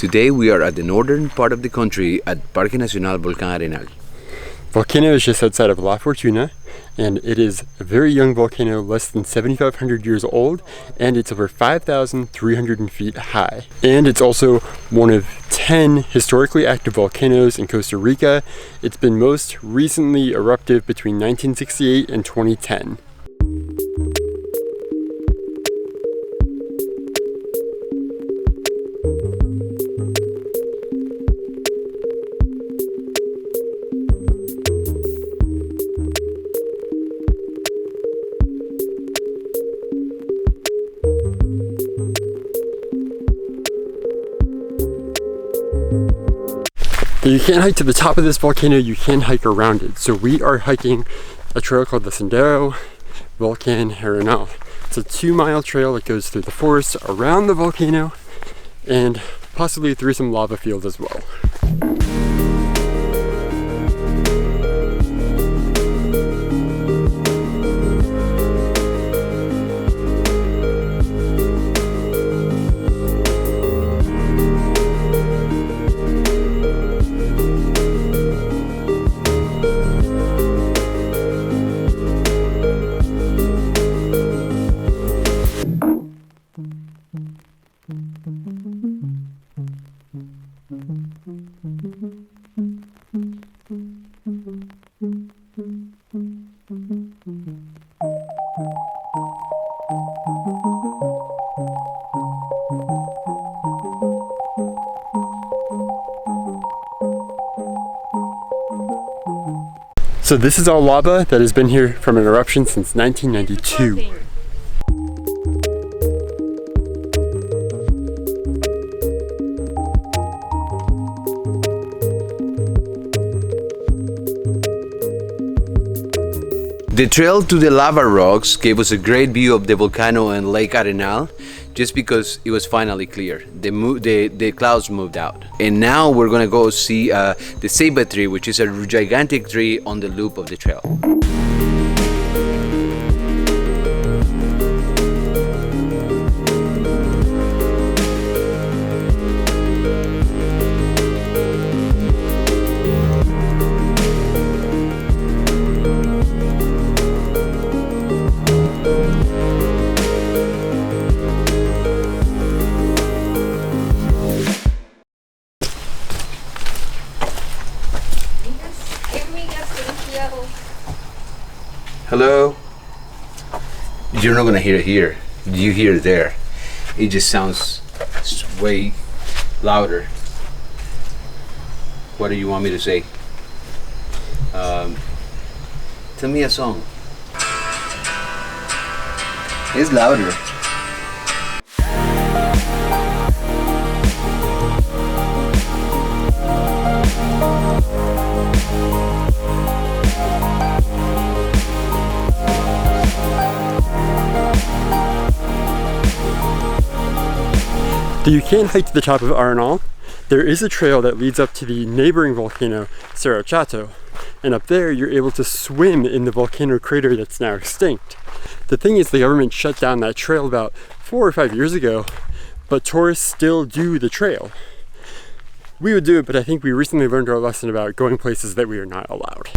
Today we are at the northern part of the country at Parque Nacional Volcan Arenal. Volcano is just outside of La Fortuna, and it is a very young volcano, less than 7,500 years old, and it's over 5,300 feet high. And it's also one of 10 historically active volcanoes in Costa Rica. It's been most recently eruptive between 1968 and 2010. You can't hike to the top of this volcano, you can hike around it. So we are hiking a trail called the Sendero Volcan Arenal. It's a 2-mile trail that goes through the forest around the volcano and possibly through some lava fields as well. So this is all lava that has been here from an eruption since 1992. The trail to the lava rocks gave us a great view of the volcano and Lake Arenal, just because it was finally clear. The clouds moved out. And now we're gonna go see the ceiba tree, which is a gigantic tree on the loop of the trail. Hello? You're not gonna hear it here. You hear it there. It just sounds way louder. What do you want me to say? Tell me a song. It's louder. You can't hike to the top of Arenal. There is a trail that leads up to the neighboring volcano, Cerro Chato, and up there you're able to swim in the volcano crater that's now extinct. The thing is, the government shut down that trail about 4 or 5 years ago, but tourists still do the trail. We would do it, but I think we recently learned our lesson about going places that we are not allowed.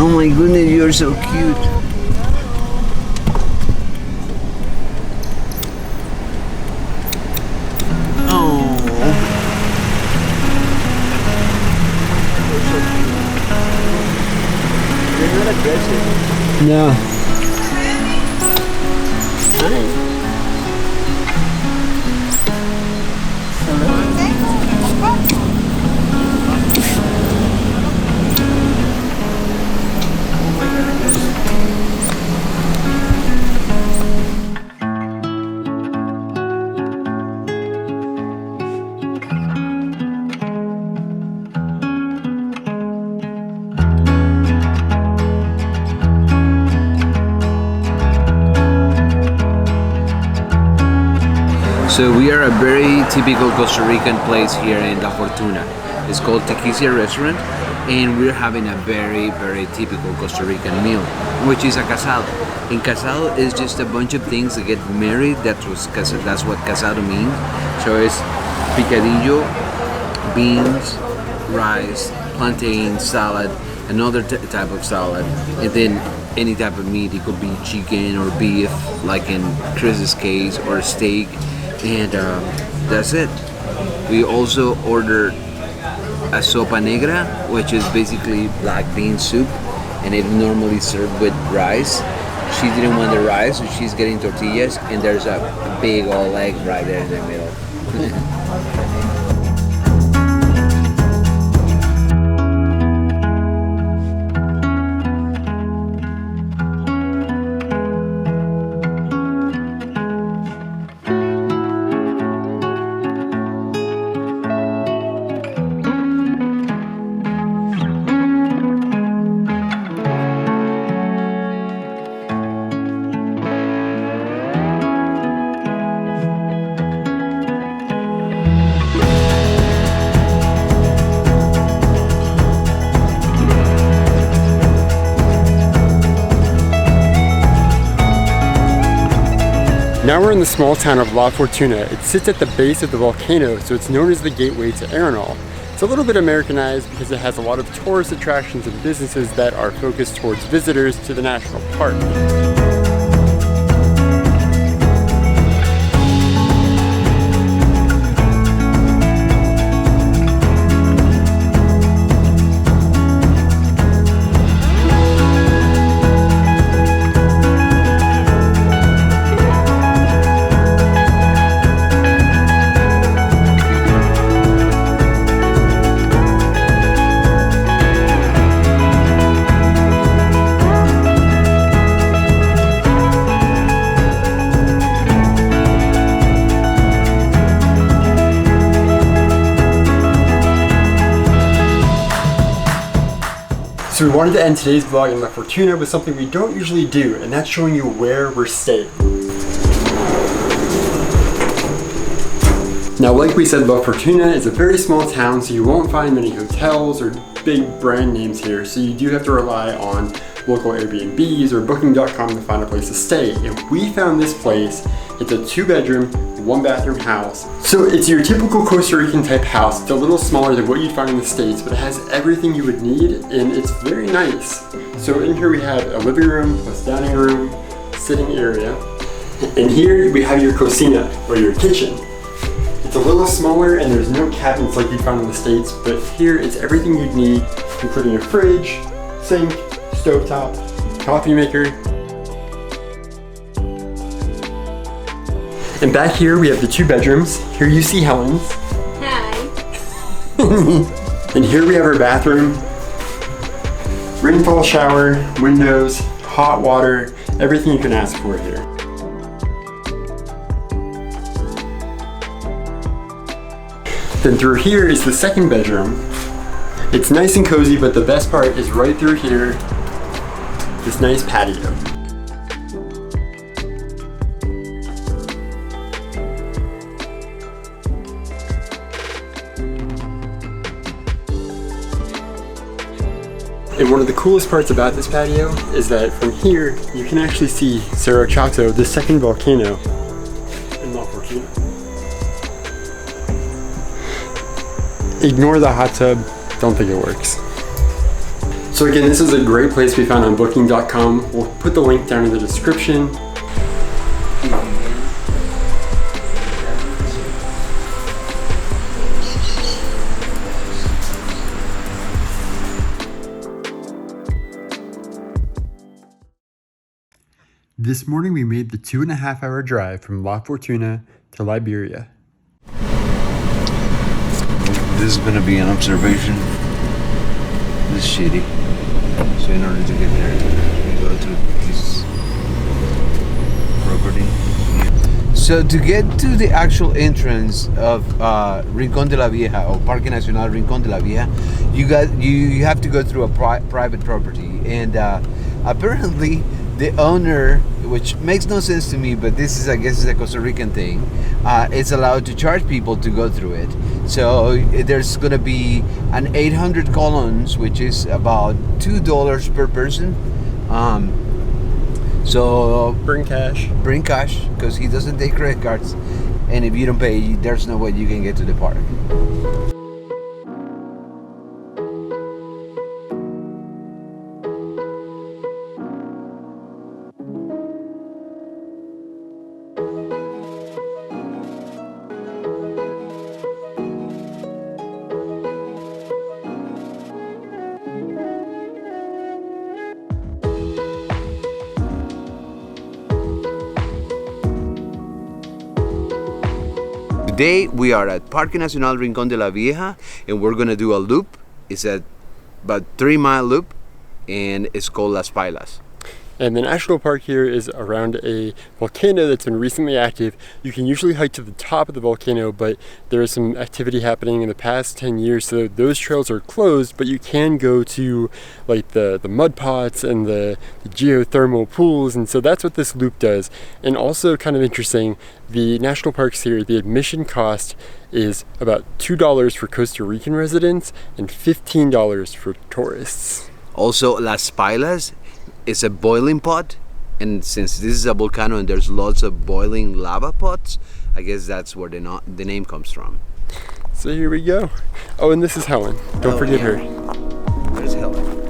Oh my goodness, you're so cute. Oh. You're so cute. You're not aggressive. No. Hi. So we are a very typical Costa Rican place here in La Fortuna. It's called Tiquicia restaurant, and we're having a very, very typical Costa Rican meal, which is a casado. And casado is just a bunch of things that get married. That's what casado means. So it's picadillo, beans, rice, plantain, salad, another type of salad, and then any type of meat. It could be chicken or beef, like in Chris's case, or steak, and that's it. We also ordered a sopa negra, which is basically black bean soup, and it's normally served with rice. She didn't want the rice, so she's getting tortillas, and there's a big old egg right there in the middle. Now we're in the small town of La Fortuna. It sits at the base of the volcano, so it's known as the gateway to Arenal. It's a little bit Americanized because it has a lot of tourist attractions and businesses that are focused towards visitors to the national park. So we wanted to end today's vlog in La Fortuna with something we don't usually do, and that's showing you where we're staying. Now, like we said, La Fortuna is a very small town, so you won't find many hotels or big brand names here, so you do have to rely on local Airbnbs or Booking.com to find a place to stay. And we found this place. It's a 2-bedroom, 1-bathroom house. So it's your typical Costa Rican type house. It's a little smaller than what you'd find in the States, but it has everything you would need, and it's very nice. So in here we have a living room, plus dining room, sitting area. And here we have your cocina, or your kitchen. It's a little smaller and there's no cabinets like you'd find in the States, but here it's everything you'd need, including a fridge, sink, stovetop, coffee maker. And back here we have the 2 bedrooms. Here you see Helen's. Hi. And here we have our bathroom. Rainfall shower, windows, hot water, everything you can ask for here. Then through here is the 2nd bedroom. It's nice and cozy, but the best part is right through here, this nice patio. And one of the coolest parts about this patio is that from here, you can actually see Cerro Chato, the 2nd volcano in La Fortuna. Ignore the hot tub, don't think it works. So again, this is a great place we found on Booking.com. We'll put the link down in the description. This morning we made the 2.5-hour drive from La Fortuna to Liberia. This is gonna be an observation. This is shitty. So in order to get there, we go to this property. So to get to the actual entrance of Rincon de la Vieja, or Parque Nacional Rincon de la Vieja, you have to go through a private property, and apparently the owner, which makes no sense to me, but this is, I guess, is a Costa Rican thing, is allowed to charge people to go through it. So there's gonna be an 800 columns, which is about $2 per person. So Bring cash. bring cash, because he doesn't take credit cards, and if you don't pay, there's no way you can get to the park. Today we are at Parque Nacional Rincon de la Vieja, and we're gonna do a loop. It's a about 3-mile loop, and it's called Las Pailas. And the national park here is around a volcano that's been recently active. You can usually hike to the top of the volcano, but there is some activity happening in the past 10 years, so those trails are closed, but you can go to like the mud pots and the geothermal pools, and so that's what this loop does. And also kind of interesting, the national parks here, the admission cost is about $2 for Costa Rican residents and $15 for tourists. Also, Las Pailas is a boiling pot, and since this is a volcano and there's lots of boiling lava pots, I guess that's where the name comes from. So here we go. Oh, and this is Helen. Don't forget her. There's Helen.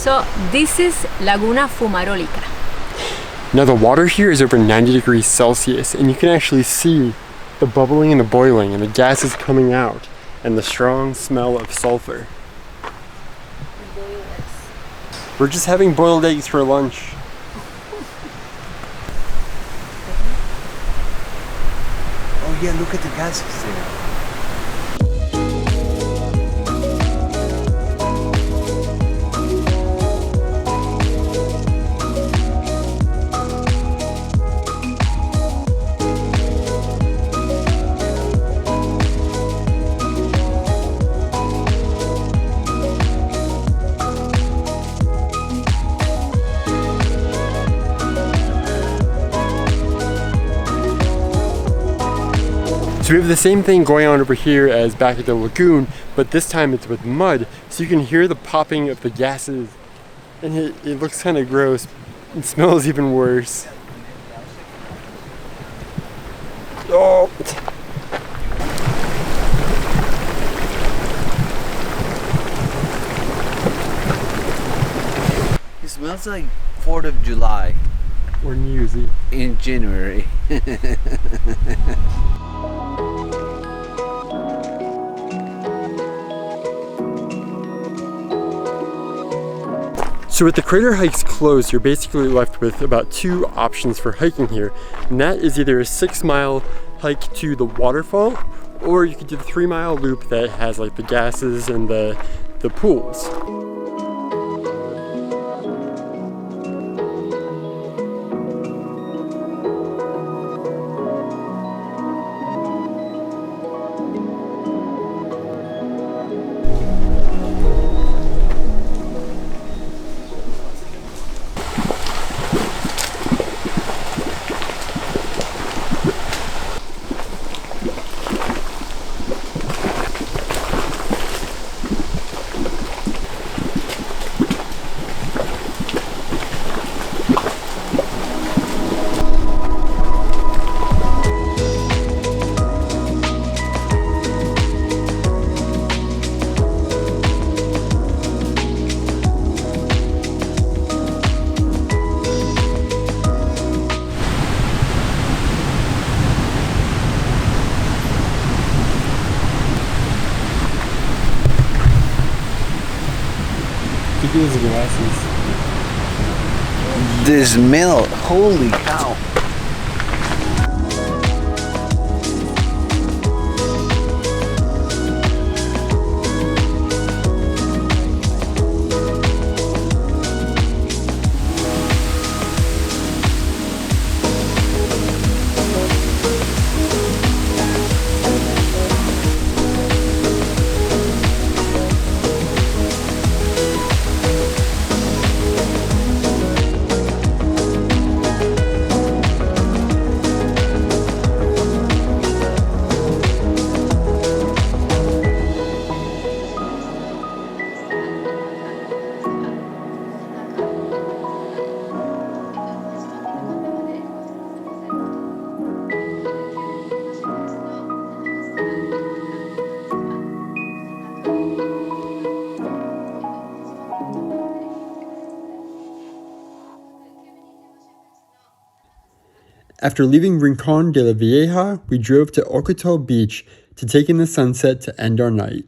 So this is Laguna Fumarolica. Now the water here is over 90 degrees Celsius, and you can actually see the bubbling and the boiling and the gases coming out and the strong smell of sulfur. We're just having boiled eggs for lunch. Oh yeah, look at the gases there. So we have the same thing going on over here as back at the lagoon, but this time it's with mud, so you can hear the popping of the gases, and it looks kind of gross. It smells even worse. Oh! It smells like 4th of July. Or New Year's Eve. In January. So with the crater hikes closed, you're basically left with about 2 options for hiking here. And that is either a 6-mile hike to the waterfall, or you could do the 3-mile loop that has like the gases and the pools. Look at his glasses. The smell, holy cow. After leaving Rincon de la Vieja, we drove to Ocotal Beach to take in the sunset to end our night.